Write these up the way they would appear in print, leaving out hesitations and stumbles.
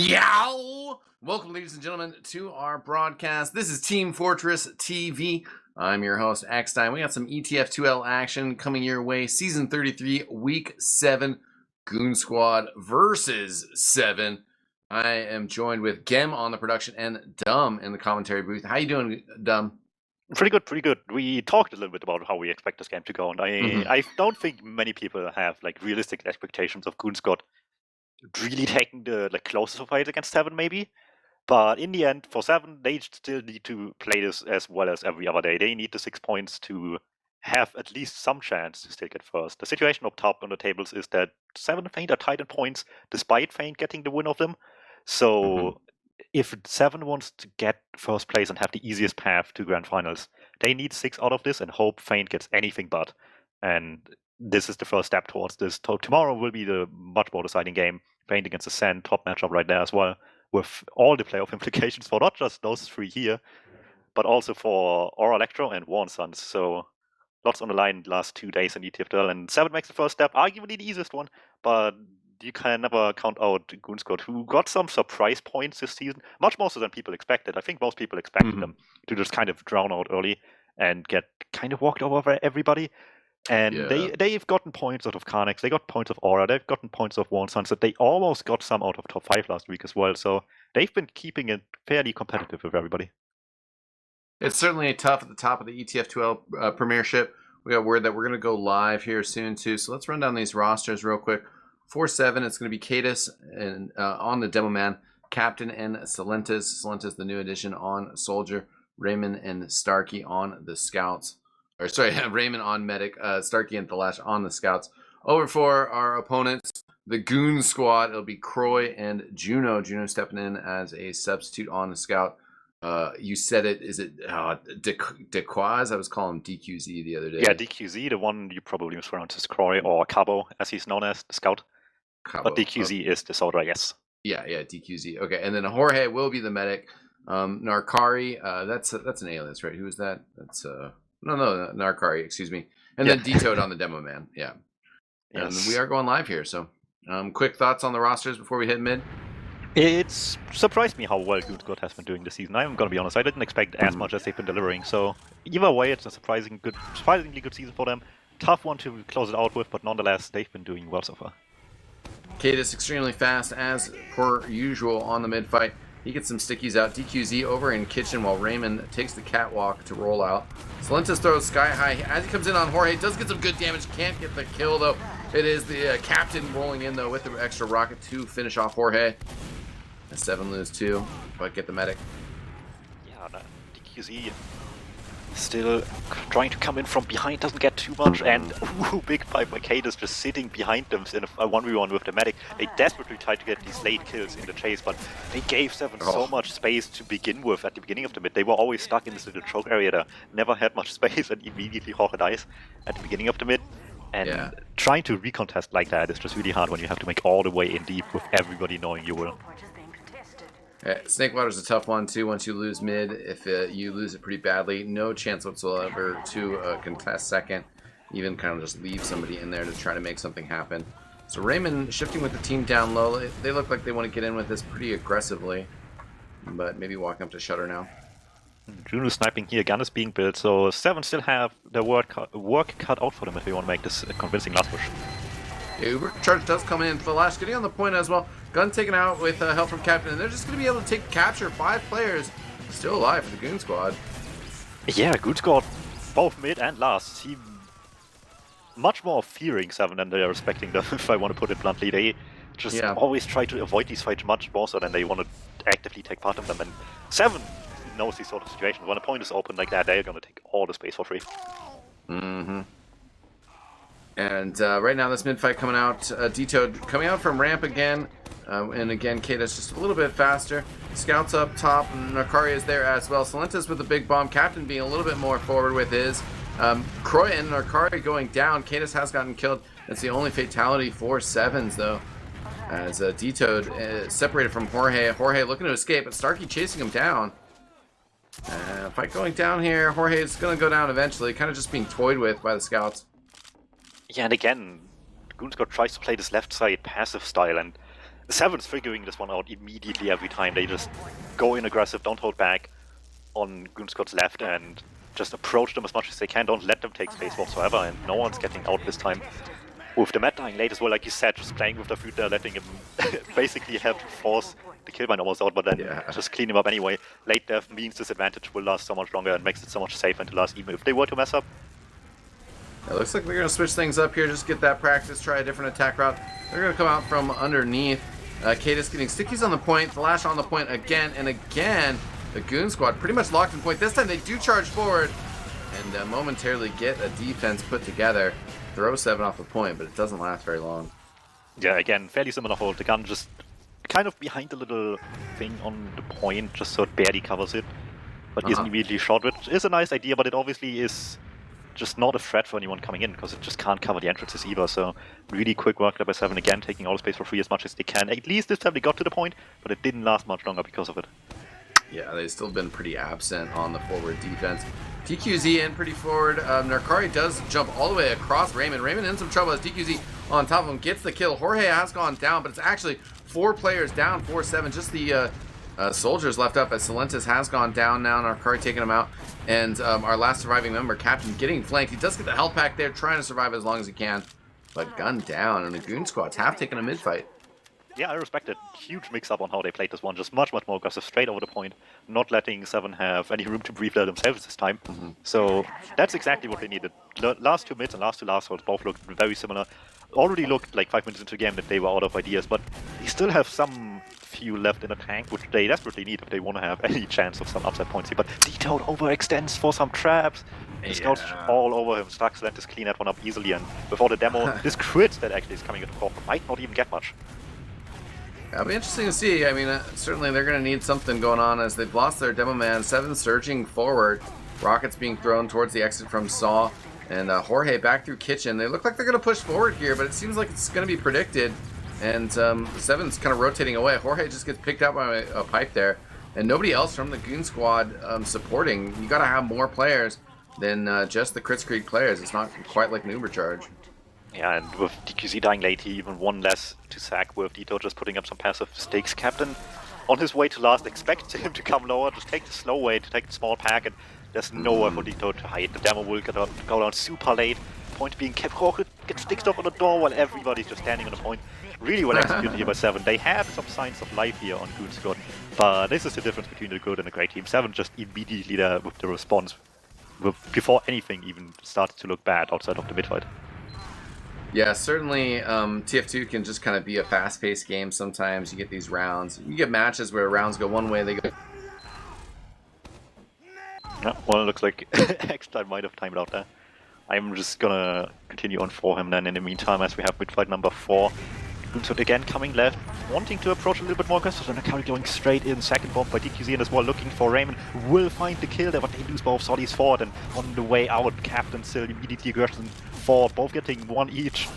Yow! Welcome, ladies and gentlemen, to our broadcast. This is Team Fortress TV. I'm your host, eXtine. We got some ETF2L action coming your way. Season 33, Week 7, Goon Squad versus Se7en. I am joined with Gemm on the production and Dumb in the commentary booth. How you doing, Dumb? Pretty good, pretty good. We talked a little bit about how we expect this game to go, and I don't think many people have like realistic expectations of Goon Squad really taking the closest fight against Se7en, maybe. But in the end, for Se7en, they still need to play this as well as every other day. They need the 6 points to have at least some chance to still get first. The situation up top on the tables is that Se7en and Feint are tied in points, despite Feint getting the win of them. So if Se7en wants to get first place and have the easiest path to grand finals, they need 6 out of this and hope Feint gets anything but. And this is the first step towards this. Tomorrow will be the much more deciding game. Feint against the Se7en, top matchup right there as well, with all the playoff implications for not just those 3 here, but also for Aura Electro and Warren Suns. So lots on the line the last 2 days in ETF2L, and Se7en makes the first step, arguably the easiest one, but you can never count out Goon Squad, who got some surprise points this season, much more so than people expected. I think most people expected them to just kind of drown out early and get kind of walked over by everybody. And they've gotten points out of Carnex, they got points of Aura, they've gotten points of Warren Suns, that they almost got some out of top 5 last week as well. So they've been keeping it fairly competitive with everybody. It's certainly tough at the top of the ETF2L Premiership. We got word that we're going to go live here soon, too. So let's run down these rosters real quick. For Se7en, it's going to be Cadis and on the DmTmMm, Captain and Se7en. Se7en, the new addition on Soldier. Raymond and Starkey on the Scouts. Or sorry, Raymond on Medic, Starkey and Thalash on the Scouts. Over for our opponents, the Goon Squad. It'll be Croy and Juno. Juno stepping in as a substitute on the Scout. You said it. Is it DeQuaz? I was calling him DQZ the other day. Yeah, DQZ, the one you probably mispronounce as Croy, or Cabo, as he's known as, the Scout. Cabo. But DQZ is the soldier, I guess. Yeah, DQZ. Okay, and then Jorge will be the medic. Narkari, that's an alias, right? Who is that? That's no, Narkari, excuse me. And then DToad on the DmTmMm. Yeah. And we are going live here, so quick thoughts on the rosters before we hit mid? It's surprised me how well Goon Squad has been doing this season. I'm gonna be honest, I didn't expect as much as they've been delivering. So either way, it's a surprisingly good season for them. Tough one to close it out with, but nonetheless, they've been doing well so far. Cadis extremely fast as per usual on the mid fight. He gets some stickies out. DQZ over in kitchen while Raymond takes the catwalk to roll out. Se7en throws sky high. As he comes in on Jorge, does get some good damage. Can't get the kill though. It is the captain rolling in though with the extra rocket to finish off Jorge. Se7en lose 2, but get the medic. Yeah, DQZ still trying to come in from behind, doesn't get too much, and big fight by Cadis just sitting behind them in a 1v1 with the medic. They desperately tried to get these late kills in the chase, but they gave Se7en so much space to begin with at the beginning of the mid. They were always stuck in this little choke area there, never had much space, and immediately Jorge dies at the beginning of the mid. And trying to recontest like that is just really hard when you have to make all the way in deep with everybody knowing you will. Snakewater's a tough one too once you lose mid. If you lose it pretty badly, no chance whatsoever to contest second. Even kind of just leave somebody in there to try to make something happen. So Raymond shifting with the team down low. They look like they want to get in with this pretty aggressively. But maybe walking up to Shutter now. Juno sniping here, gun is being built, so Se7en still have their work cut out for them if they want to make this a convincing last push. Uber charge does come in. Thalash getting on the point as well. Gun taken out with help from Captain. And they're just going to be able to capture 5 players still alive for the Goon Squad. Yeah, Goon Squad, both mid and last, seem much more fearing Se7en than they are respecting them, if I want to put it bluntly. They just always try to avoid these fights much more so than they want to actively take part in them. And Se7en knows these sort of situations. When a point is open like that, they're going to take all the space for free. And right now, this mid fight coming out, DToad coming out from ramp again. And again, Kata's just a little bit faster. Scouts up top, and Narkari is there as well. Se7en with a big bomb. Captain being a little bit more forward with his. Croy and Narkari going down. Cadis has gotten killed. That's the only fatality for Se7en though. As DToad separated from Jorge. Jorge looking to escape, but Starkey chasing him down. Fight going down here. Jorge is going to go down eventually. Kind of just being toyed with by the Scouts. Yeah, and again, Goon Squad tries to play this left side passive style, and Se7en's figuring this one out immediately every time. They just go in aggressive, don't hold back on goonsquad's left, and just approach them as much as they can. Don't let them take space whatsoever, and no one's getting out this time. With the Matt dying late as well, like you said, just playing with the food there, letting him basically have to force the killbind almost out, but then just clean him up anyway. Late death means this advantage will last so much longer and makes it so much safer to last, even if they were to mess up. It looks like they're going to switch things up here, just get that practice, try a different attack route. They're going to come out from underneath. Cadis getting stickies on the point, Flash on the point again and again. The Goon Squad pretty much locked in point. This time they do charge forward and momentarily get a defense put together. Throw Se7en off the point, but it doesn't last very long. Yeah, again, fairly similar hold. The gun just kind of behind the little thing on the point, just so it barely covers it, but isn't immediately shot, which is a nice idea, but it obviously is just not a threat for anyone coming in, because it just can't cover the entrances either. So really quick work there by Se7en, again taking all the space for free as much as they can. At least this time they got to the point, but it didn't last much longer because of it. Yeah, they've still been pretty absent on the forward defense. DQZ in pretty forward. Narkari does jump all the way across Raymond. Raymond in some trouble as DQZ on top of him gets the kill. Jorge has gone down, but it's actually 4 players down, 4-7. Just the soldiers left up as Silentis has gone down now. Narkari taking him out. And our last surviving member, Captain, getting flanked. He does get the health pack there, trying to survive as long as he can. But gunned down, and the Goon Squad's half taking a mid-fight. Yeah, I respect it. Huge mix-up on how they played this one. Just much, much more aggressive, straight over the point. Not letting Se7en have any room to breathe there themselves this time. So that's exactly what they needed. Last 2 mids and last 2 last holds both looked very similar. Already looked like 5 minutes into the game that they were out of ideas, but they still have some fuel left in the tank, which they desperately need if they want to have any chance of some upside points here. But Detoad overextends for some traps. The scouts all over him. Stark Silentis clean that one up easily, and without the demo, this crit that actually is coming into Corp might not even get much. It'll be interesting to see. I mean, certainly they're going to need something going on as they've lost their demo man. Se7en surging forward. Rockets being thrown towards the exit from Saw. And Jorge back through Kitchen. They look like they're going to push forward here, but it seems like it's going to be predicted. And Se7en's kind of rotating away. Jorge just gets picked up by a pipe there. And nobody else from the Goon Squad supporting. You got to have more players than just the Crits Creek players. It's not quite like an Uber charge. Yeah, and with DQZ dying late, he even one less to sack with Dito just putting up some passive stakes. Captain on his way to last expects him to come lower, just take the slow way to take the small pack, and there's nowhere for Dito to hide. The demo will go down super late. Point being kept, gets sticked up on the door while everybody's just standing on the point. Really well executed here by Se7en. They have some signs of life here on Goon Squad, but this is the difference between the good and the great team. Se7en just immediately there with the response, before anything even started to look bad outside of the mid-fight. Yeah, certainly TF2 can just kind of be a fast-paced game sometimes. You get these rounds. You get matches where rounds go one way, they go... Yeah, well, it looks like eXtine might have timed out there. I'm just gonna continue on for him then in the meantime as we have mid-fight number 4. Goonsquad again coming left, wanting to approach a little bit more aggressive, and Akari going straight in. Second bomb by DQZ and as well looking for Raymond. Will find the kill there, but they lose both Sollies forward, and on the way out, Captain still immediately aggression forward, both getting 1 each.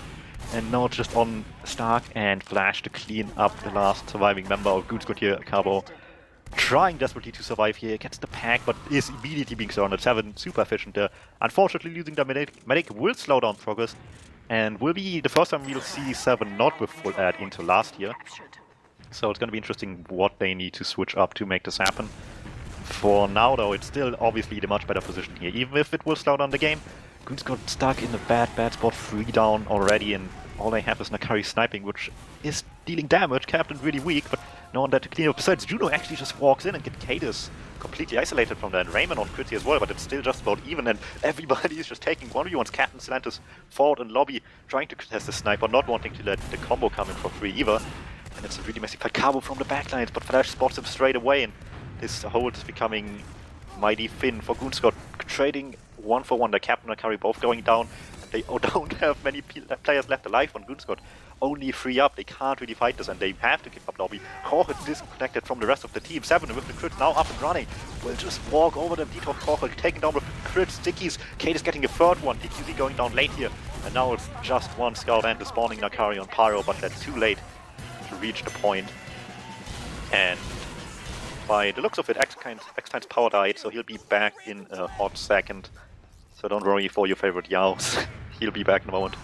And now just on Stark and Flash to clean up the last surviving member of Goonsquad here, Cabo. Trying desperately to survive here, gets the pack, but is immediately being surrounded. Se7en super efficient there. Unfortunately, losing the medic will slow down progress, and will be the first time we'll see Se7en not with full add into last year. So it's going to be interesting what they need to switch up to make this happen. For now, though, it's still obviously the much better position here, even if it will slow down the game. Goonsquad stuck in a bad spot, 3 down already, and all they have is Nakari sniping, which is dealing damage. Captain really weak, but no one there to clean up. Besides, Juno actually just walks in and gets Cadis completely isolated from that. Raymond on Critty as well, but it's still just about even, and everybody is just taking 1v1s. Captain Silentis forward in lobby, trying to contest the sniper, not wanting to let the combo come in for free either. And it's a really messy fight. Cabo from the backlines, but Flash spots him straight away, and this hold is becoming mighty thin for Goonsquad, trading 1-for-1. The Captain and Akari both going down, and they don't have many players left alive on Goonsquad. Only 3 up, they can't really fight this, and they have to give up lobby. Jorge disconnected from the rest of the team. Se7en with the crit now up and running. Will just walk over them. Detour Jorge taken down with crit. Stickies. Kate is getting a 3rd one. DQZ going down late here. And now it's just 1 scout and the spawning Nakari on Pyro, but that's too late to reach the point. And by the looks of it, eXtine's power died, so he'll be back in a hot second. So don't worry for your favorite Yaos. He'll be back in a moment.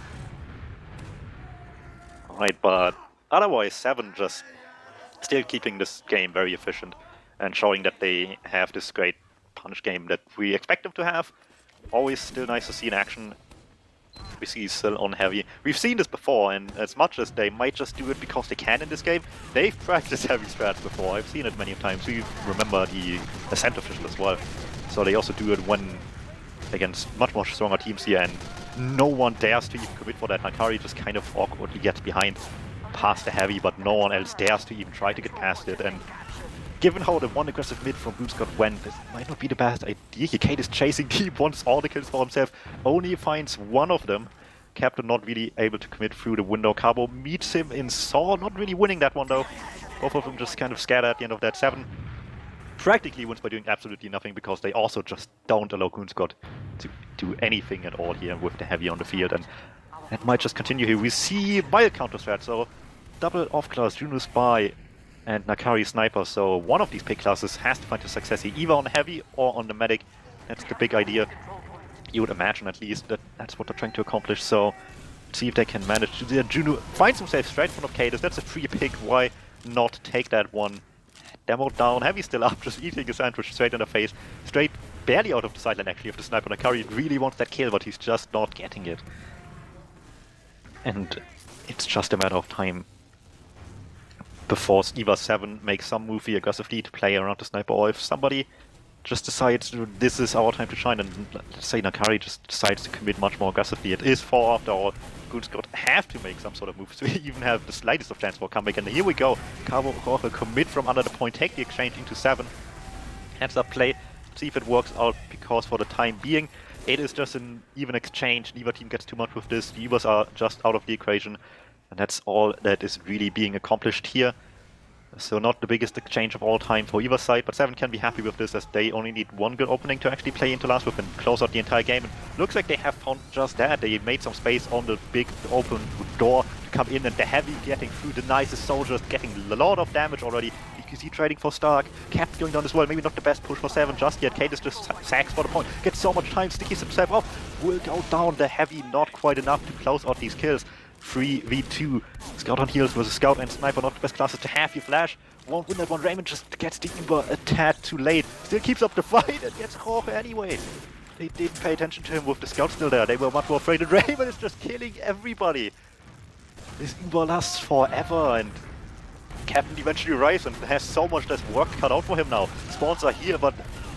Right, but otherwise, Se7en just still keeping this game very efficient and showing that they have this great punch game that we expect them to have. Always still nice to see in action. We see still on heavy. We've seen this before, and as much as they might just do it because they can in this game, they've practiced heavy strats before. I've seen it many times. We remember the Ascent official as well. So they also do it when against much more stronger teams here, and no one dares to even commit for that. Nakari just kind of awkwardly gets behind past the heavy, but no one else dares to even try to get past it. And given how the one aggressive mid from goonsquad went, this might not be the best idea. Kate is chasing deep, wants all the kills for himself, only finds one of them. Captain not really able to commit through the window. Cabo meets him in Saw, not really winning that one though. Both of them just kind of scared at the end of that. Se7en practically wins by doing absolutely nothing because they also just don't allow goonsquad to do anything at all here with the heavy on the field, and that might just continue here. We see mild counter strat, so double off class, Juno Spy and Nakari Sniper, so one of these pick classes has to find a success here, either on the heavy or on the medic. That's the big idea. You would imagine at least that that's what they're trying to accomplish, so see if they can manage to. Juno finds himself straight in front of Cadis. That's a free pick, why not take that one? Demo down, heavy still up, just eating a sandwich straight in the face, straight barely out of the sideline actually of the sniper. Nakari really wants that kill, but he's just not getting it. And it's just a matter of time before either Se7en makes some move here aggressively to play around the sniper, or if somebody just decides this is our time to shine, and let's say Nakari just decides to commit much more aggressively. It is 4 after all. goonsquad have to make some sort of moves to even have the slightest of chance for a comeback. And here we go. Cabo Jorge commit from under the point, take the exchange into Se7en. Heads up play, see if it works out, because for the time being, it is just an even exchange. Neither team gets too much with this. The Evers are just out of the equation. And that's all that is really being accomplished here. So not the biggest exchange of all time for either side, but Se7en can be happy with this, as they only need one good opening to actually play into last with and close out the entire game. And looks like they have found just that. They made some space on the big open door to come in, and the heavy getting through the nicest soldiers, getting a lot of damage already. EQC trading for Stark, Cap going down as well. Maybe not the best push for Se7en just yet. Cadis just sacks for the point, gets so much time, stickies himself off, will go down. The heavy not quite enough to close out these kills. 3v2. Scout on heals versus Scout and Sniper, not the best classes to have. You flash, won't win that one. Raymond just gets the Uber a tad too late. Still keeps up the fight and gets Jorge anyway. They didn't pay attention to him with the Scout still there. They were much more afraid, and Raymond is just killing everybody. This Uber lasts forever, and Captain eventually arrives and has so much less work cut out for him now. Spawns are here, but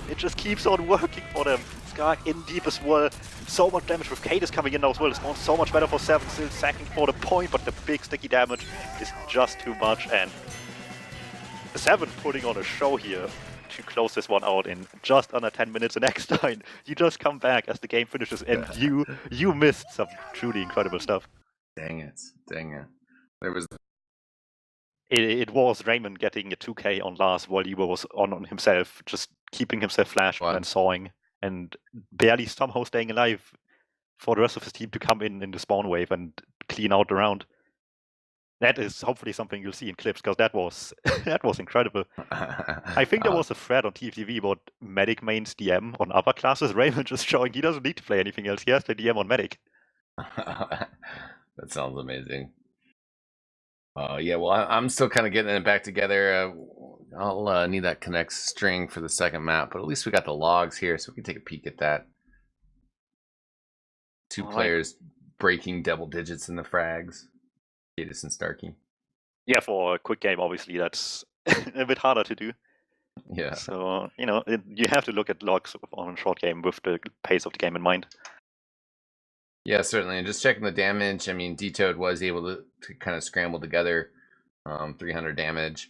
it just keeps on working for them. Scar in deep as well. So much damage with Cadis coming in now as well. It spawns so much better for Se7en, still sacking for the point, but the big sticky damage is just too much. And Se7en putting on a show here to close this one out in just under 10 minutes. And eXtine, you just come back as the game finishes, and you missed some truly incredible stuff. Dang it. There was... It was Raymond getting a 2k on last while Eber was on himself, just keeping himself flashed and sawing, and barely somehow staying alive for the rest of his team to come in the spawn wave and clean out the round. That is hopefully something you'll see in clips, because that was that was incredible. I think there was a thread on TFTV about medic mains DM on other classes. Raymond just showing he doesn't need to play anything else. He has the DM on medic. That sounds amazing. Yeah, well, I'm still kind of getting it back together. I'll need that connect string for the second map, but at least we got the logs here, so we can take a peek at that. Two players breaking double digits in the frags. Cadis and Starkey. Yeah, for a quick game, obviously, that's a bit harder to do. Yeah. So, you know, you have to look at logs on a short game with the pace of the game in mind. Yeah, certainly. And just checking the damage, I mean, D-Toad was able to kind of scramble together 300 damage.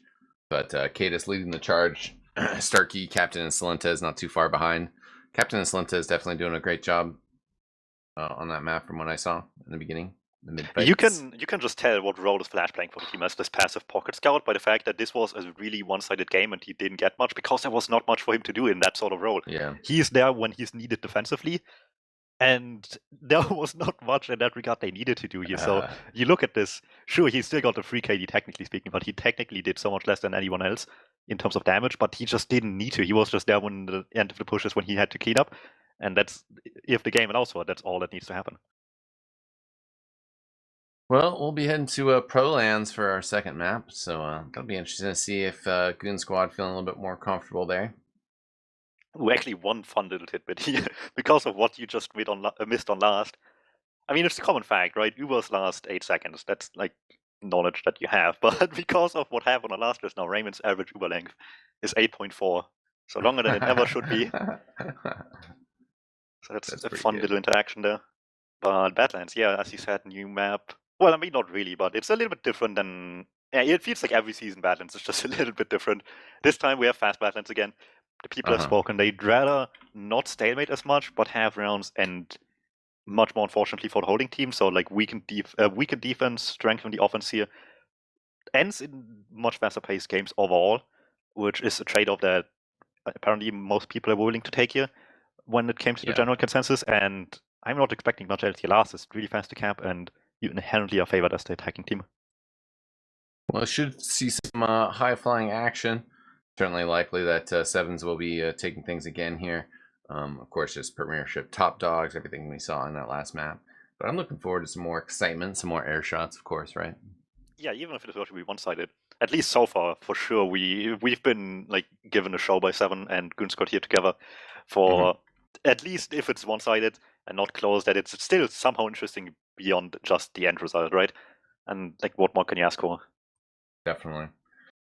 But Cadis leading the charge. Starkey, Captain, and Se7en not too far behind. Captain and Se7en is definitely doing a great job on that map from what I saw in the beginning. You can just tell what role is Flash playing for the team as this passive pocket scout by the fact that this was a really one-sided game and he didn't get much because there was not much for him to do in that sort of role. Yeah. He's there when he's needed defensively, and there was not much in that regard they needed to do here. So you look at this, sure, he still got the free KD technically speaking, but he technically did so much less than anyone else in terms of damage, but he just didn't need to. He was just there when the end of the pushes when he had to clean up, and that's, if the game allows for it, that's all that needs to happen. Well, we'll be heading to Pro Lands for our second map, so that'll be interesting to see if Goon Squad feeling a little bit more comfortable there. Actually, one fun little tidbit here, because of what you just missed on last. I mean, it's a common fact, right? Uber's last 8 seconds. That's like knowledge that you have. But because of what happened on the last list now, Raymond's average Uber length is 8.4. So longer than it ever should be. So that's a fun little interaction there. But Badlands, yeah, as you said, new map. Well, I mean, not really, but it's a little bit different than... Yeah, it feels like every season Badlands is just a little bit different. This time we have fast Badlands again. The people have spoken. They'd rather not stalemate as much, but have rounds and much more, unfortunately, for the holding team. So, like, weakened defense, strengthen the offense here. Ends in much faster paced games overall, which is a trade-off that apparently most people are willing to take here when it came to the general consensus. And I'm not expecting much else here. Last is really fast to cap, and you inherently are favored as the attacking team. Well, should see some high-flying action. Certainly likely that Se7en will be taking things again here. Of course, just Premiership top dogs, everything we saw in that last map. But I'm looking forward to some more excitement, some more air shots, of course, right? Yeah, even if it is going to be one-sided, at least so far, for sure, we've been like given a show by Se7en and goonsquad here together for at least if it's one-sided and not close, that it's still somehow interesting beyond just the end result, right? And like, what more can you ask for? Definitely.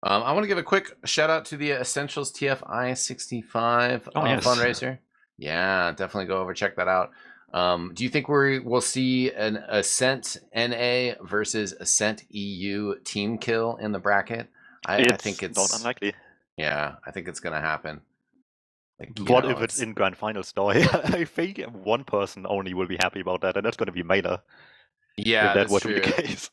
I want to give a quick shout out to the Essentials TFI 65 fundraiser. Yeah, definitely go over, check that out. Do you think we'll see an Ascent NA versus Ascent EU team kill in the bracket? I think it's not unlikely. Yeah, I think it's gonna happen. Like, what if it's in grand finals though? I think one person only will be happy about that, and that's going to be Mela. Yeah, if that were to be the case.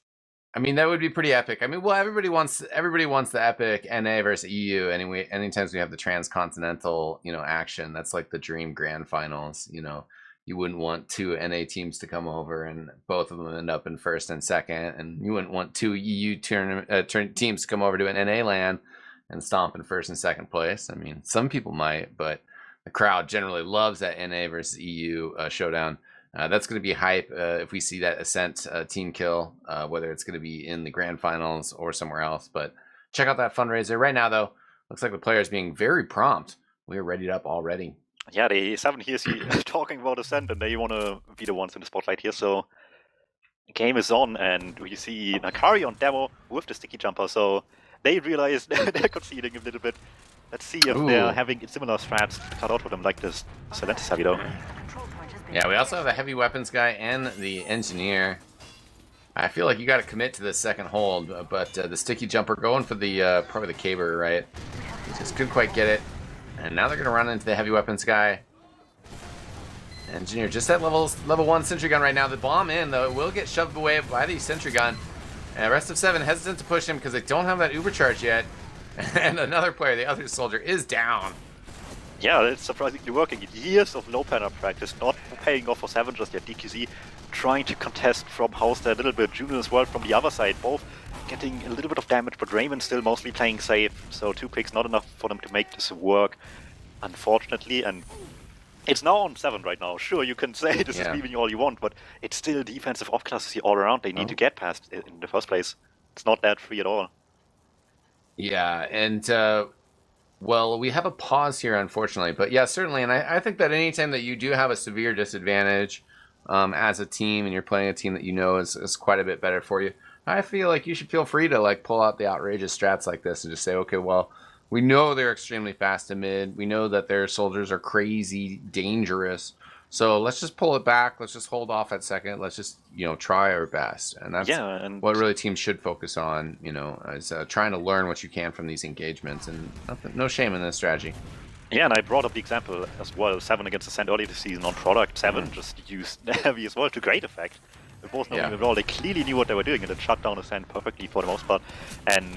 I mean, that would be pretty epic. I mean, well, everybody wants the epic NA versus EU. Anyway, anytime we have the transcontinental, action, that's like the dream grand finals. You wouldn't want two NA teams to come over and both of them end up in first and second, and you wouldn't want two EU teams to come over to an NA LAN and stomp in first and second place. I mean, some people might, but the crowd generally loves that NA versus EU showdown. That's going to be hype if we see that Ascent team kill, whether it's going to be in the grand finals or somewhere else. But check out that fundraiser. Right now, though, looks like the players being very prompt. We're readied up already. Yeah, the Se7en here is talking about Ascent, and they want to be the ones in the spotlight here. So the game is on, and we see Nakari on demo with the sticky jumper. So they realize they're conceding a little bit. Let's see if they're having similar strats cut out for them like this Celentis heavy though. Yeah, we also have the heavy weapons guy and the engineer. I feel like you got to commit to the second hold, but the sticky jumper going for the probably the caber, right? He just couldn't quite get it, and now they're gonna run into the heavy weapons guy. Engineer just at level 1 sentry gun right now. The bomb in though, it will get shoved away by the sentry gun. And the rest of Se7en hesitant to push him because they don't have that uber charge yet. And another player, the other soldier, is down. Yeah, it's surprisingly working. Years of low panel practice, not paying off for Se7en just yet. DQZ trying to contest from house there a little bit. Juno as well from the other side, both getting a little bit of damage, but Raymond still mostly playing safe. So 2 picks, not enough for them to make this work, unfortunately. And it's now on Se7en right now. Sure, you can say this is leaving all you want, but it's still defensive off-classes here all around. They need to get past it in the first place. It's not that free at all. Yeah, and well, we have a pause here, unfortunately. But yeah, certainly, and I think that anytime that you do have a severe disadvantage as a team and you're playing a team that you know is quite a bit better for you, I feel like you should feel free to like pull out the outrageous strats like this and just say, okay, well, we know they're extremely fast to mid. We know that their soldiers are crazy that's So let's just pull it back. Let's just hold off at second. Let's just, try our best. And that's what really teams should focus on, is trying to learn what you can from these engagements. And no shame in this strategy. Yeah, and I brought up the example as well. Se7en against Ascent early this season on product. Se7en just used heavy as well to great effect. They both know it all. They clearly knew what they were doing and it shut down Ascent perfectly for the most part. And,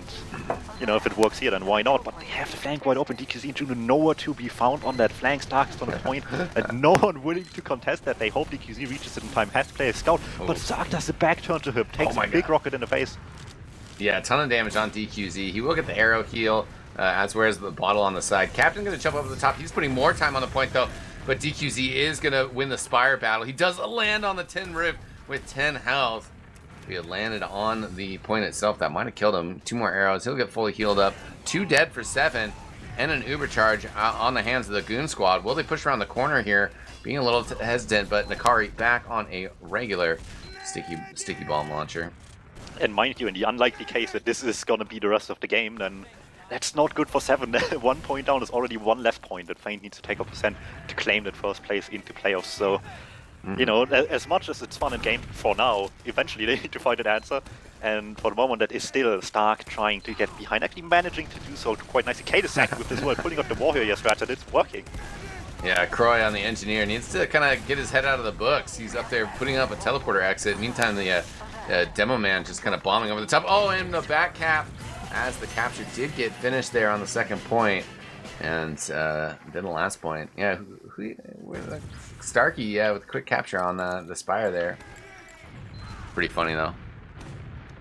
if it works here, then why not? But they have the flank wide open. DQZ and Juno nowhere to be found on that flank. Stark's on the point, and no one willing to contest that. They hope DQZ reaches it in time. Has to play a scout, but Stark does the back turn to him. Takes a big rocket in the face. Yeah, a ton of damage on DQZ. He will get the arrow heal, as well as the bottle on the side. Captain going to jump over the top. He's putting more time on the point, though. But DQZ is going to win the Spire battle. He does land on the 10 rib with 10 health. He had landed on the point itself. That might have killed him. 2 more arrows. He'll get fully healed up. 2 dead for Se7en. And an uber charge on the hands of the Goon Squad. Will they push around the corner here? Being a little hesitant, but Nakari back on a regular sticky bomb launcher. And mind you, in the unlikely case that this is gonna be the rest of the game, then that's not good for Se7en. 1 point down is already 1 less point that Feint needs to take up % to claim that first place into playoffs. So, you know, as much as it's fun in game for now, eventually they need to find an answer. And for the moment, that is still Stark trying to get behind, actually managing to do so quite nicely. Kate is second with this one, pulling up the Warrior strat, and it's working. Yeah, Croy on the engineer needs to kind of get his head out of the books. He's up there putting up a teleporter exit. Meantime, the demo man just kind of bombing over the top. Oh, and the back cap as the capture did get finished there on the 2nd point. And then the last point. Yeah, Starkey, yeah, with quick capture on the Spire there. Pretty funny, though.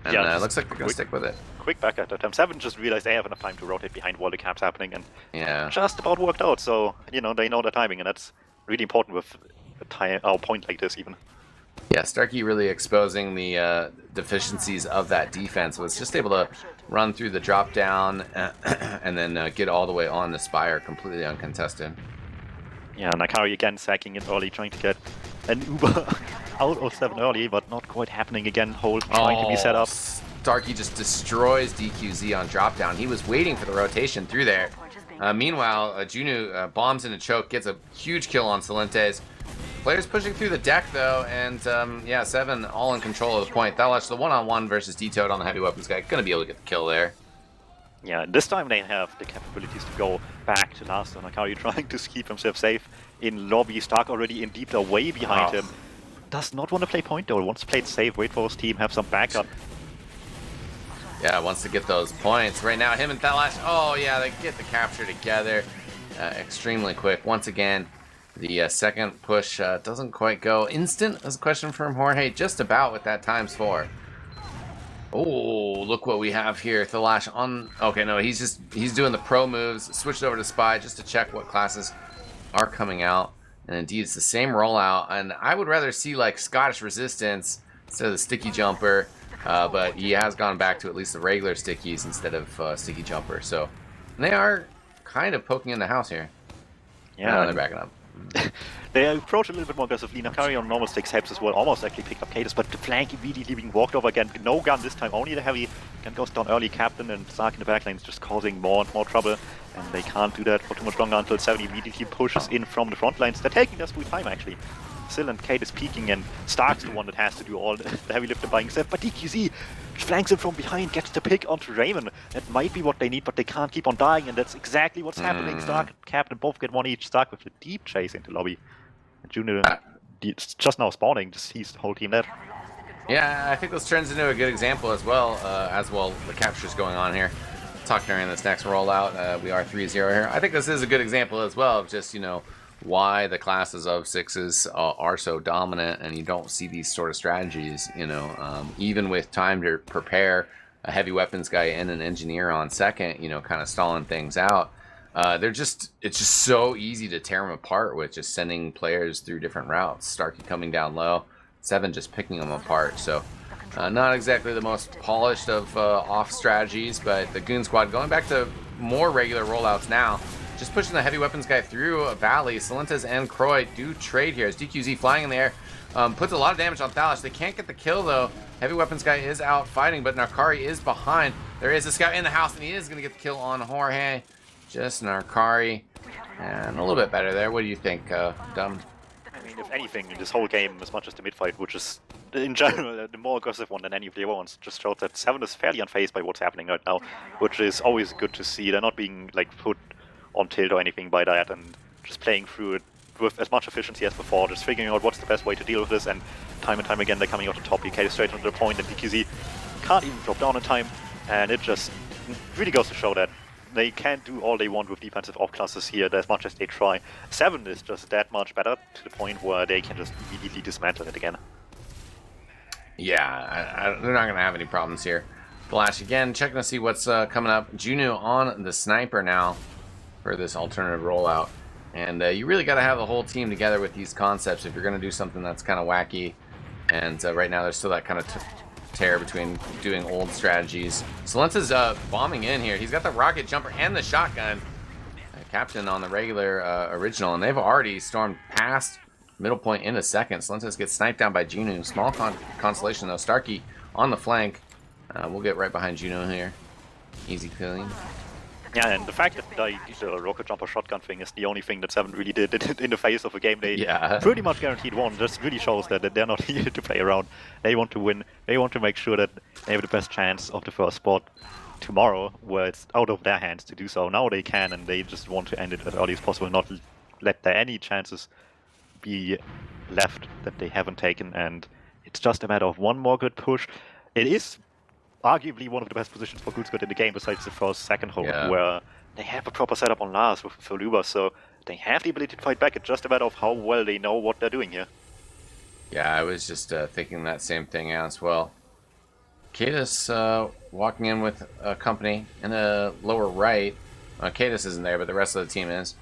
And yeah, looks like they're going to stick with it. Quick back at that time. Se7en just realized they have enough time to rotate behind while the cap's happening, and yeah, just about worked out. So, you know, they know the timing, and that's really important with a point like this, even. Yeah, Starkey really exposing the deficiencies of that defense. Was just able to run through the drop down and then get all the way on the Spire completely uncontested. Yeah, Nakari again sacking it early, trying to get an Uber out of Se7en early, but not quite happening again. Hold trying to be set up. Starkey just destroys DQZ on drop down. He was waiting for the rotation through there. Meanwhile, Junu bombs in a choke, gets a huge kill on Silentes. Players pushing through the deck though, and yeah, Se7en all in control of the point. That'll watch the one-on-one versus D-Toad on the heavy weapons guy. Gonna be able to get the kill there. Yeah, this time they have the capabilities to go back to last on Nakari, trying to keep himself safe in lobby. Stark already in deep, they're way behind him. Does not want to play point though, wants to play it safe, wait for his team, have some backup. Yeah, wants to get those points. Right now, him and Thalash, oh yeah, they get the capture together extremely quick. Once again, the second push doesn't quite go. Instant is a question from Jorge, just about with that ×4. Oh, look what we have here. Thalash on, okay, no, he's doing the pro moves, switched over to Spy just to check what classes are coming out. And indeed, it's the same rollout, and I would rather see like Scottish Resistance instead of the Sticky Jumper. But he has gone back to at least the regular stickies instead of Sticky Jumper. So they are kind of poking in the house here. Yeah, they're backing up. They approach a little bit more aggressively. Nakari on normal sticks helps as well. Almost actually picked up Cadus, but the flank immediately being walked over again. No gun this time, only the heavy. Gun goes down early. Captain and Stark in the backline is just causing more and more trouble. And they can't do that for too much longer until Se7en immediately pushes in from the front lines. They're taking their sweet time actually. Sil and Kate is peeking, and Stark's the one that has to do all the heavy lifter by himself. But DQZ flanks him from behind, gets the pick onto Raymond. That might be what they need, but they can't keep on dying, and that's exactly what's happening. Stark and Captain both get one each. Stark with a deep chase into lobby. And Junior just now spawning, just sees the whole team there. Yeah, I think this turns into a good example as well. The capture's going on here. Talk during this next rollout. We are 3-0 here. I think this is a good example as well of just, you know, why the classes of 6s are so dominant, and you don't see these sort of strategies, you know, even with time to prepare a heavy weapons guy and an engineer on second, you know, kind of stalling things out. It's just so easy to tear them apart with just sending players through different routes. Starkey coming down low, Se7en just picking them apart. So not exactly the most polished of off strategies, but the Goon Squad going back to more regular rollouts now. Just pushing the heavy weapons guy through a valley. Silentes and Croy do trade here as DQZ flying in the air. Puts a lot of damage on Thalash. They can't get the kill though. Heavy weapons guy is out fighting, but Narkari is behind. There is a scout in the house, and he is going to get the kill on Jorge. Just Narkari. And a little bit better there. What do you think, Dum? I mean, if anything, in this whole game, as much as the mid-fight, which is, in general, the more aggressive one than any of the other ones, just shows that Se7en is fairly unfazed by what's happening right now, which is always good to see. They're not being, like, put on tilt or anything by that, and just playing through it with as much efficiency as before, just figuring out what's the best way to deal with this, and time again they're coming out on top. PK straight onto the point, and DQZ can't even drop down in time, and it just really goes to show that they can't do all they want with defensive off classes here as much as they try. Se7en is just that much better to the point where they can just immediately dismantle it again. Yeah, they're not going to have any problems here. Flash again, checking to see what's coming up. Juno on the sniper now for this alternative rollout. And you really got to have the whole team together with these concepts if you're going to do something that's kind of wacky. And right now there's still that kind of tear between doing old strategies. Se7en's bombing in here. He's got the rocket jumper and the shotgun. Captain on the regular original, and they've already stormed past middle point in a second. Se7en gets sniped down by Juno. Small consolation though. Starkey on the flank. We'll get right behind Juno here. Easy killing. Yeah, and the fact that the rocket jumper shotgun thing is the only thing that Se7en really did in the face of a game they pretty much guaranteed won, just really shows that they're not here to play around. They want to win. They want to make sure that they have the best chance of the first spot tomorrow, where it's out of their hands to do so. Now they can, and they just want to end it as early as possible, not let there any chances be left that they haven't taken, and it's just a matter of one more good push. It is arguably one of the best positions for goonsquad in the game, besides the first, second hold, where they have a proper setup on Lars with Luba, so they have the ability to fight back. It's just a matter of how well they know what they're doing here. Yeah, I was just thinking that same thing as well. Cadis walking in with a company in the lower right. Cadis isn't there, but the rest of the team is.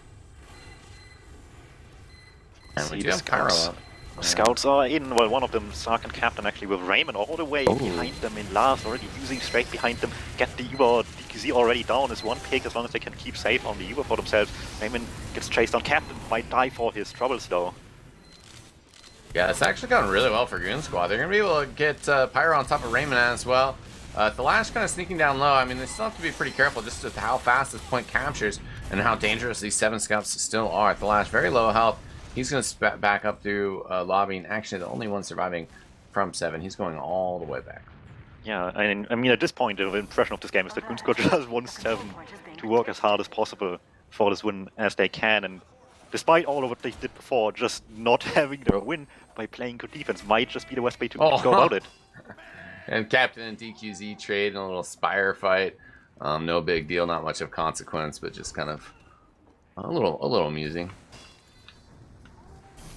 And we do have Pyro up. Scouts are in. Well, one of them, Sark and Captain, actually with Raymond all the way behind them in Lars, already using straight behind them. Get the Uber DQZ already down is one pick, as long as they can keep safe on the Uber for themselves. Raymond gets chased on. Captain might die for his troubles though. Yeah, it's actually going really well for goonsquad. They're going to be able to get Pyro on top of Raymond as well. Thalash kind of sneaking down low. I mean, they still have to be pretty careful just with how fast this point captures and how dangerous these 7 scouts still are. Thalash, very low health. He's going to back up through lobbying. Actually, the only one surviving from 7. He's going all the way back. Yeah, I mean, at this point, the impression of this game is that goonsquad just wants 7 to work as hard as possible for this win as they can, and despite all of what they did before, just not having the win by playing good defense might just be the best way to go about it. And Captain and DQZ trade in a little Spire fight. No big deal, not much of consequence, but just kind of a little amusing.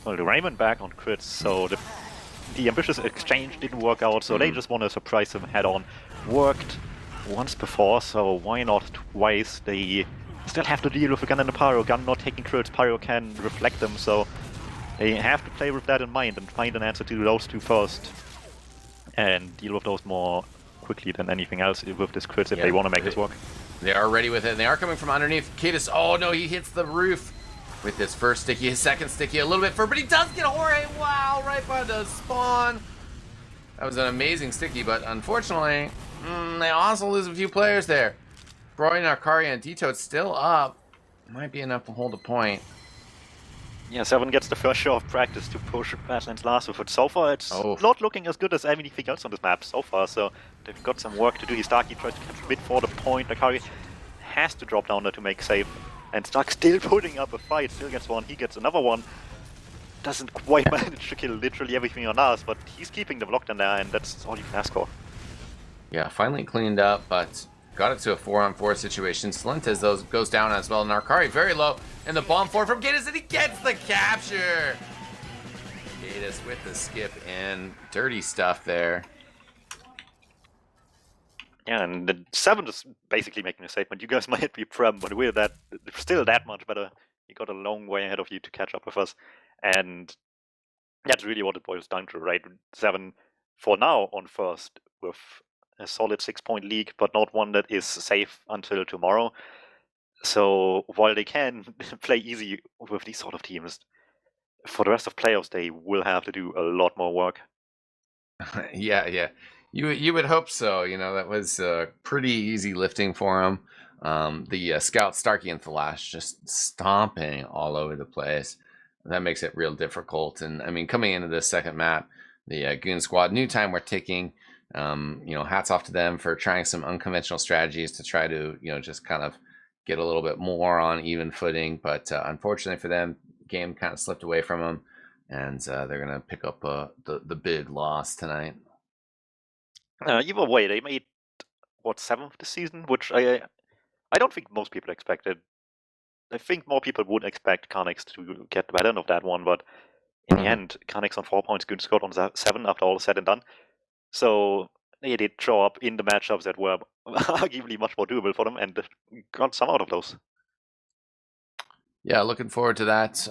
Well, the Raymond back on crits, so the ambitious exchange didn't work out, so they just want to surprise him head on. Worked once before, so why not twice? They still have to deal with a gun and a pyro. Gun not taking crits, pyro can reflect them, so they have to play with that in mind and find an answer to those two first, and deal with those more quickly than anything else with this crits if they want to make this work. They are ready with it, and they are coming from underneath. Cadis, oh no, he hits the roof with his first sticky, his second sticky, a little bit further, but he does get Jorge, wow, right by the spawn. That was an amazing sticky, but unfortunately, they also lose a few players there. Broy, Narkari, and Dito still up. Might be enough to hold a point. Yeah, Se7en gets the first show of practice to push Badlands last with it. So far, it's not looking as good as anything else on this map so far, so they've got some work to do. Starkey tries to catch mid for the point. Narkari has to drop down there to make safe. And Stark still putting up a fight, still gets one, he gets another one. Doesn't quite manage to kill literally everything on us, but he's keeping them locked in there, and that's all you can ask for. Yeah, finally cleaned up, but got it to a 4-on-4 situation. Se7en goes down as well. Narkari very low, and the bomb forward from Cadis, and he gets the capture! Cadis with the skip in. Dirty stuff there. Yeah, and the Se7en is basically making a statement. You guys might be prem, but we're still that much better. You got a long way ahead of you to catch up with us. And that's really what it boils down to, right? Se7en, for now, on first with a solid 6-point lead, but not one that is safe until tomorrow. So while they can play easy with these sort of teams, for the rest of playoffs, they will have to do a lot more work. Yeah. You would hope so. You know, that was pretty easy lifting for him. The Scout, Starkey, and Thalash just stomping all over the place. That makes it real difficult. And I mean, coming into this second map, the goonsquad, new time we're ticking. You know, hats off to them for trying some unconventional strategies to try to, you know, just kind of get a little bit more on even footing. But unfortunately for them, game kind of slipped away from them, and they're gonna pick up the big loss tonight. Either way, they made what 7th this season, which I don't think most people expected. I think more people would expect Carnix to get the better end of that one, but in the end, Carnix on 4 points, goonsquad on 7 after all is said and done. So they did show up in the matchups that were arguably much more doable for them, and got some out of those. Yeah, looking forward to that.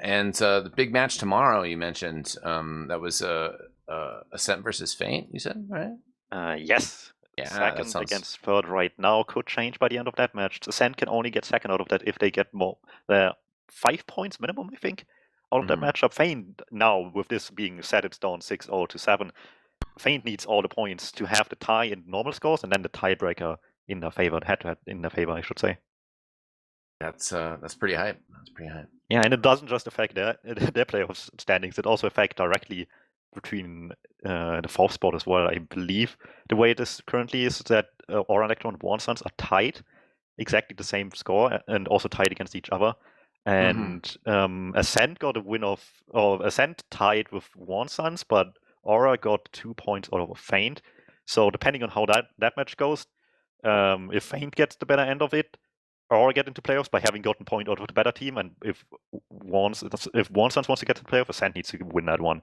And the big match tomorrow you mentioned, that was Ascent versus Feint, you said, right? Yes. Yeah, that Second sounds... against third right now could change by the end of that match. Se7en can only get second out of that if they get more. 5 points minimum, I think, out of that matchup. Feint now, with this being set in stone 6-0 to 7, Feint needs all the points to have the tie in normal scores and then the tiebreaker in their favor, head-to-head in their favor, I should say. That's pretty hype. That's pretty hype. Yeah, and it doesn't just affect their playoff standings. It also affects directly between the fourth spot as well. I believe the way it is currently is that Aura Electron and Warn Suns are tied, exactly the same score, and also tied against each other. And Ascent got a win Ascent tied with Warn Suns, but Aura got 2 points out of Feint. So depending on how that match goes, if Feint gets the better end of it, or get into playoffs by having gotten point out of the better team, and if Warn Suns wants to get to the playoff, Ascent needs to win that one.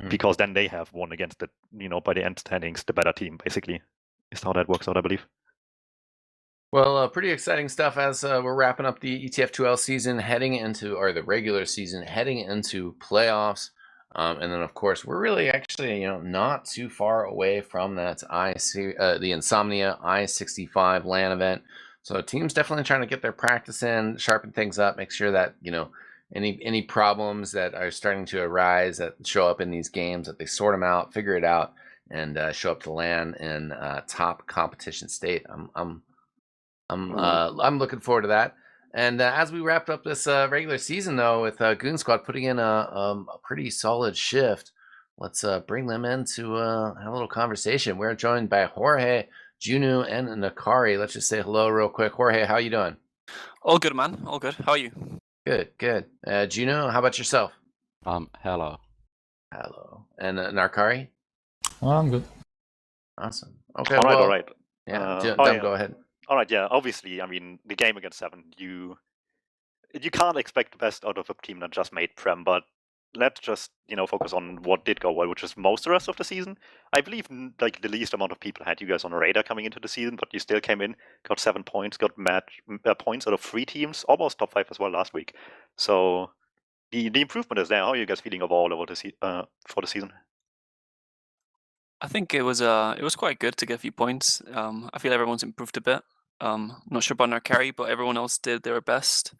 Because then they have won against the, by the end standings, the better team, basically, is how that works out, I believe. Well, pretty exciting stuff as we're wrapping up the ETF2L season, the regular season, heading into playoffs. And then, of course, we're really actually, not too far away from that the Insomnia I-65 LAN event. So teams definitely trying to get their practice in, sharpen things up, make sure that, any problems that are starting to arise that show up in these games, that they sort them out, figure it out, and show up to LAN in top competition state. I'm looking forward to that. And as we wrapped up this regular season, though, with Goon Squad putting in a pretty solid shift, let's bring them in to have a little conversation. We're joined by Jorge, Junu, and Nakari. Let's just say hello real quick. Jorge, how you doing? All good, man. All good. How are you? Good. Junu, how about yourself? Hello. And Nakari? I'm good. Awesome. Okay. All right. Yeah. Go ahead. All right, yeah. Obviously, I mean, the game against 7, you can't expect the best out of a team that just made Prem, but let's just, focus on what did go well, which is most of the rest of the season. I believe, the least amount of people had you guys on the radar coming into the season, but you still came in, got 7 points, got points out of 3 teams, almost top 5 as well last week. So the improvement is there. How are you guys feeling overall for the season? I think it was quite good to get a few points. I feel everyone's improved a bit. Not sure about Nakari, but everyone else did their best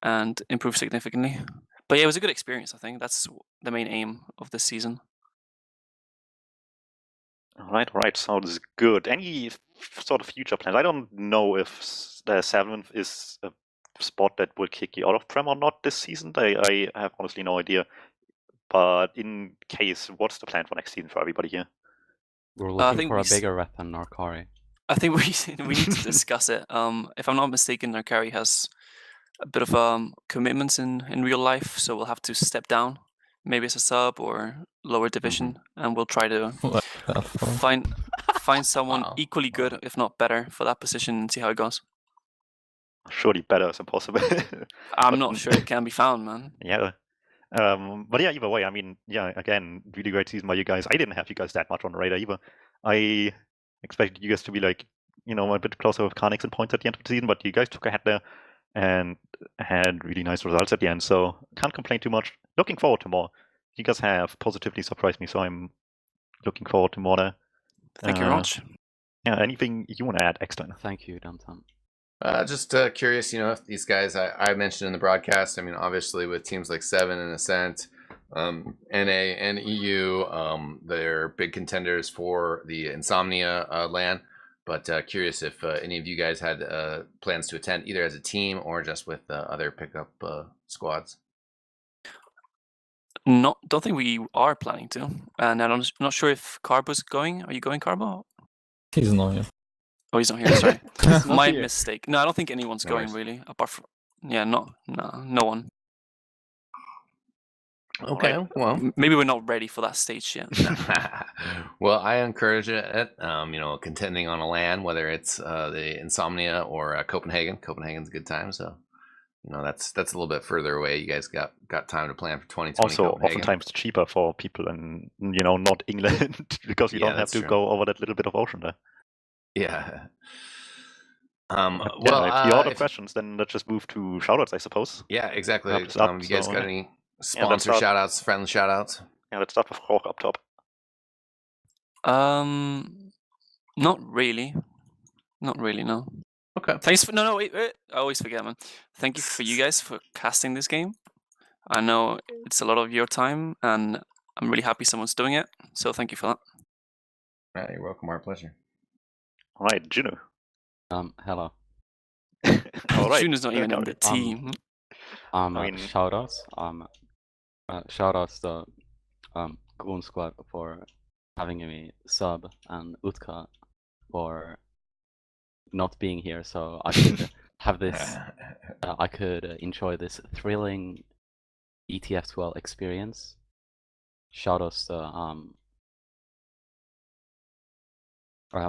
and improved significantly. But yeah, it was a good experience. I think that's the main aim of this season. All right. Sounds good. Any sort of future plans? I don't know if the 7th is a spot that will kick you out of Prem or not this season. I have honestly no idea. But in case, what's the plan for next season for everybody here? We're looking for a bigger rep than Nakari. I think we need to discuss it. If I'm not mistaken, Nakari has a bit of commitments in real life, so we'll have to step down, maybe as a sub or lower division, and we'll try to find someone equally good, if not better, for that position and see how it goes. Surely better is impossible. I'm not sure it can be found, man. Yeah. But yeah, either way, I mean, yeah, again, really great season by you guys. I didn't have you guys that much on the radar either. I expected you guys to be like, a bit closer with Carnix and points at the end of the season, but you guys took a head there and had really nice results at the end, so can't complain too much. Looking forward to more. You guys have positively surprised me, so I'm looking forward to more there. Thank you very much. Yeah, anything you want to add, eXtine? Thank you, DmTmMm. Just curious, if these guys I mentioned in the broadcast, I mean, obviously with teams like Se7en and Ascent, NA and EU, they're big contenders for the Insomnia LAN. But curious if any of you guys had plans to attend either as a team or just with other pickup squads. Don't think we are planning to, and I'm not sure if Carbo's going. Are you going, Carbo? He's not here. Oh, he's not here. Sorry, my mistake. No, I don't think anyone's going really. Apart from no one. Okay, well, maybe we're not ready for that stage yet. Well, I encourage it. Contending on a LAN, whether it's the Insomnia or Copenhagen. Copenhagen's a good time, so that's a little bit further away. You guys got time to plan for 2020. Also, oftentimes cheaper for people in not England because you don't have to go over that little bit of ocean there. Yeah. If you have other questions, then let's just move to shoutouts, I suppose. Yeah, exactly. You guys got any sponsor shoutouts, friendly shoutouts? Yeah, let's start with Rock up top. Not really. Not really, no. Okay. Thanks for wait. I always forget, man. Thank you for you guys for casting this game. I know it's a lot of your time, and I'm really happy someone's doing it. So thank you for that. Yeah, you're welcome. Our pleasure. All right, Juno. Hello. All right. Juno's not even in the team. I mean, shoutouts. Shoutouts to Goon Squad for having me sub, and Utka for not being here, so I could have this. I could enjoy this thrilling ETF2L experience. Shoutouts to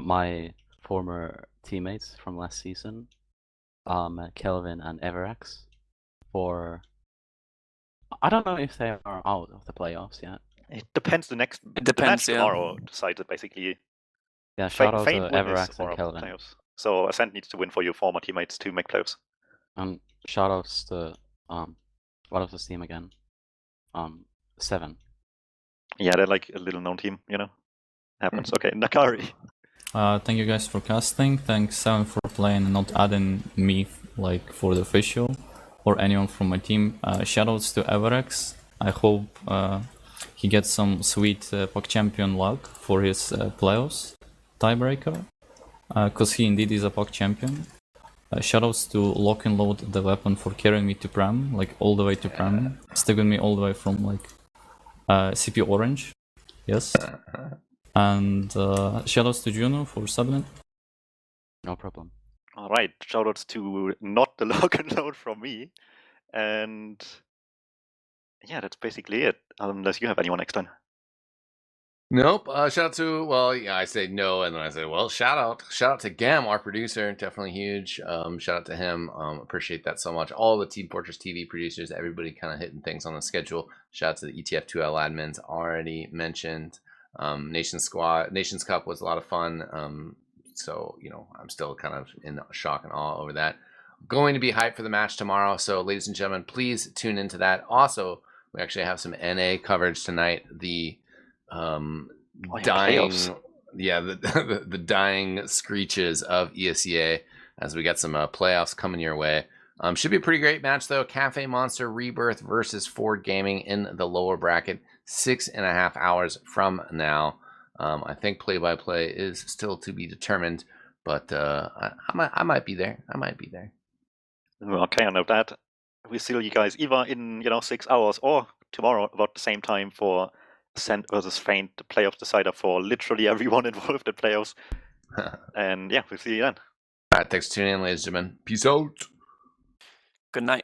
my former teammates from last season, Kelvin and Everax, for I don't know if they are out of the playoffs yet. it depends. It depends. The match tomorrow decides basically. Yeah, shout out to Feint win is Everax for and Kelvin. playoffs. So Ascent needs to win for your former teammates to make playoffs. And shout outs to what was the team again? Se7en. Yeah, they're like a little known team, you know. Happens. Okay, Nakari. Thank you guys for casting. Thanks Se7en for playing and not adding me like for the official or anyone from my team. Shoutouts to Everex. I hope he gets some sweet puck champion luck for his playoffs tiebreaker, because he indeed is a puck champion. Shoutouts to Lock and Load the Weapon for carrying me to Prem, like all the way to Prem. Stick with me all the way from like CP Orange. Yes. And shoutouts to Juno for subbing. No problem. All right, shoutouts to not the lock and load from me, and yeah, that's basically it. Unless you have anyone next time. Nope. Shout out to, well, yeah, I say no, and then I say, well, shout out to Gemm, our producer, definitely huge. Shout out to him. Appreciate that so much. All the Team Fortress TV producers, everybody kind of hitting things on the schedule. Shout out to the ETF2L admins already mentioned. Nations Cup was a lot of fun. So, you know, I'm still kind of in shock and awe over that. Going to be hyped for the match tomorrow. So, ladies and gentlemen, please tune into that. Also, we actually have some NA coverage tonight. The dying, the dying screeches of ESEA as we get some playoffs coming your way. Should be a pretty great match though. Cafe Monster Rebirth versus Ford Gaming in the lower bracket, 6.5 hours from now. I think play-by-play is still to be determined, but I might be there. Okay, I know that. We see you guys either in 6 hours or tomorrow about the same time for Ascent versus Feint, the playoff decider for literally everyone involved in playoffs. And yeah, we'll see you then. All right, thanks for tuning in, ladies and gentlemen. Peace out. Good night.